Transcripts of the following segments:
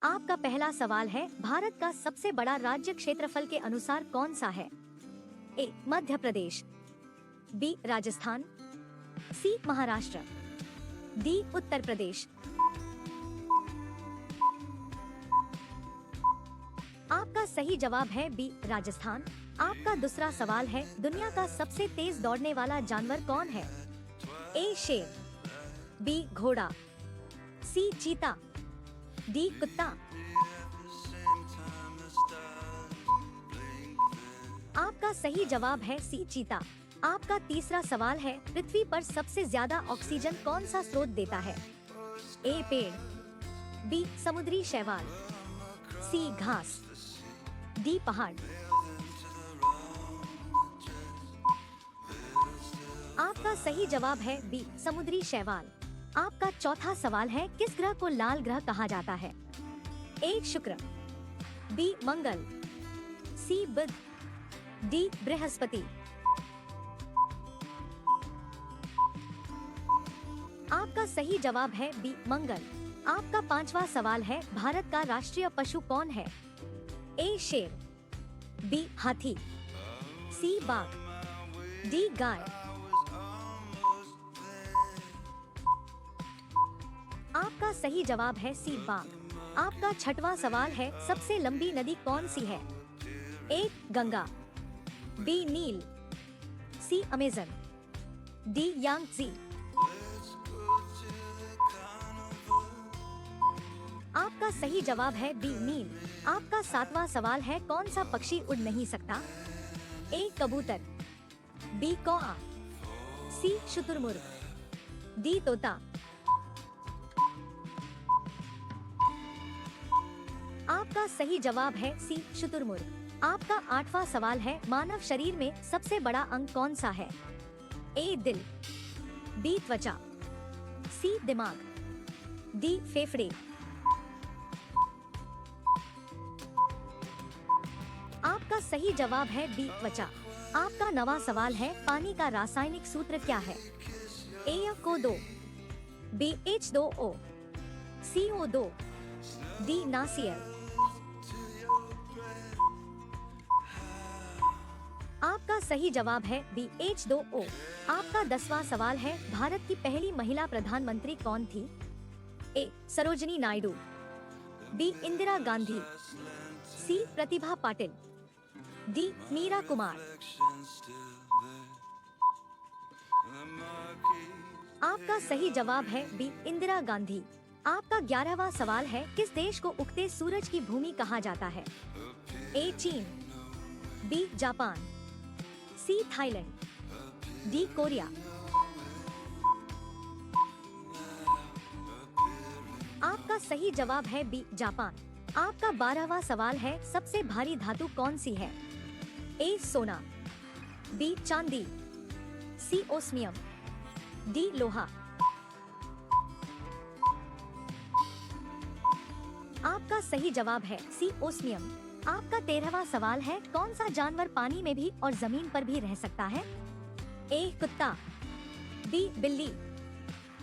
आपका पहला सवाल है, भारत का सबसे बड़ा राज्य क्षेत्रफल के अनुसार कौन सा है? ए मध्य प्रदेश, बी राजस्थान, सी महाराष्ट्र, डी उत्तर प्रदेश। आपका सही जवाब है बी राजस्थान। आपका दूसरा सवाल है, दुनिया का सबसे तेज दौड़ने वाला जानवर कौन है? ए शेर, बी घोड़ा, सी चीता, डी कुत्ता। आपका सही जवाब है सी चीता। आपका तीसरा सवाल है, पृथ्वी पर सबसे ज्यादा ऑक्सीजन कौन सा स्रोत देता है? ए पेड़, बी समुद्री शैवाल, सी घास, डी पहाड़। आपका सही जवाब है बी समुद्री शैवाल। आपका चौथा सवाल है, किस ग्रह को लाल ग्रह कहा जाता है? ए शुक्र, बी मंगल, सी बुध, डी बृहस्पति। आपका सही जवाब है बी मंगल। आपका पांचवा सवाल है, भारत का राष्ट्रीय पशु कौन है? ए शेर, बी हाथी, सी बाघ, डी गाय। आपका सही जवाब है सी बाघ। आपका छठवां सवाल है, सबसे लंबी नदी कौन सी है? ए गंगा, बी नील, सी अमेजन, डी यांगत्जे। आपका सही जवाब है बी नील। आपका सातवां सवाल है, कौन सा पक्षी उड़ नहीं सकता? ए कबूतर, बी कौआ, सी शुतुरमुर्ग, डी तोता। आपका सही जवाब है सी शुतुरमुर्ग। आपका आठवां सवाल है, मानव शरीर में सबसे बड़ा अंग कौन सा है? ए दिल, बी त्वचा, सी दिमाग, डी फेफड़े। आपका सही जवाब है बी त्वचा। आपका नवा सवाल है, पानी का रासायनिक सूत्र क्या है? ए H2O, बी H2O, सी O2, डी NaCl। आपका सही जवाब है बी H2O। आपका 10वां सवाल है, भारत की पहली महिला प्रधानमंत्री कौन थी? ए सरोजिनी नायडू, बी इंदिरा गांधी, सी प्रतिभा पाटिल, डी मीरा कुमार। आपका सही जवाब है बी इंदिरा गांधी। आपका 11वां सवाल है, किस देश को उगते सूरज की भूमि कहा जाता है? ए चीन, B Japan, C Thailand, D Korea. आपका सही जवाब है बी जापान। आपका 12वां सवाल है, सबसे भारी धातु कौन सी है? ए सोना, बी चांदी, सी ओस्मियम, डी लोहा। आपका सही जवाब है सी ओस्मियम। आपका 13वां सवाल है, कौन सा जानवर पानी में भी और जमीन पर भी रह सकता है? ए कुत्ता, बी बिल्ली,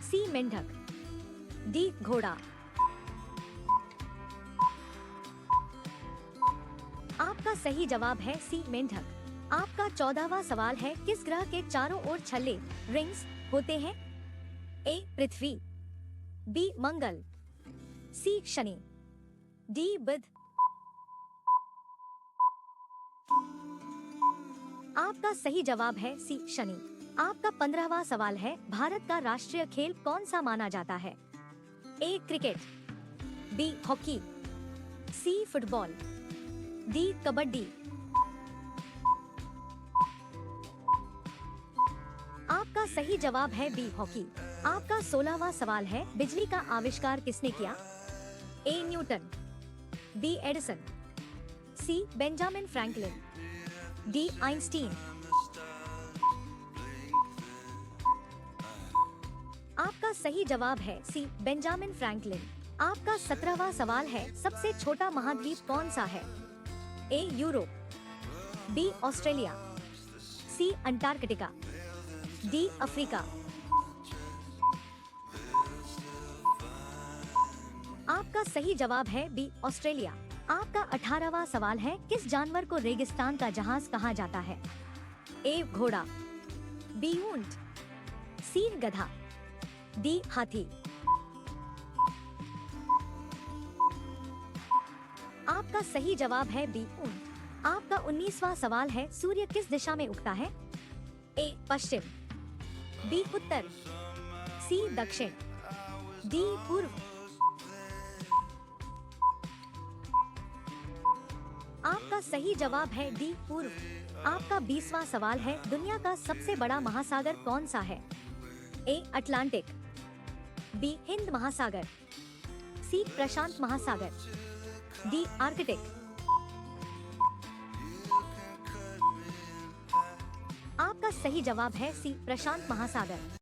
सी मेंढक, डी घोड़ा। आपका सही जवाब है सी मेंढक। आपका 14वां सवाल है, किस ग्रह के चारों ओर छल्ले रिंग्स होते हैं? ए पृथ्वी, बी मंगल, सी शनि, डी बुध। आपका सही जवाब है सी शनि। आपका 15वां सवाल है, भारत का राष्ट्रीय खेल कौन सा माना जाता है? A cricket, B hockey, C football, D kabaddi. आपका सही जवाब है बी हॉकी। आपका 16वां सवाल है, बिजली का आविष्कार किसने किया? A Newton, B Edison, C Benjamin Franklin, D Einstein. आपका सही जवाब है सी बेंजामिन फ्रैंकलिन। आपका 17वां सवाल है, सबसे छोटा महाद्वीप कौन सा है? ए यूरोप, बी ऑस्ट्रेलिया, सी अंटार्कटिका, डी अफ्रीका। आपका सही जवाब है बी ऑस्ट्रेलिया। आपका 18वां सवाल है, किस जानवर को रेगिस्तान का जहाज कहा जाता है? ए घोड़ा, बी ऊंट, सी गधा, डी हाथी। आपका सही जवाब है बी ऊंट। आपका 19वां सवाल है, सूर्य किस दिशा में उगता है? ए पश्चिम, बी उत्तर, सी दक्षिण, डी पूर्व। आपका सही जवाब है डी पूर्व। आपका 20वां सवाल है, दुनिया का सबसे बड़ा महासागर कौन सा है? ए अटलांटिक, बी हिंद महासागर, सी प्रशांत महासागर, डी आर्कटिक। आपका सही जवाब है सी प्रशांत महासागर।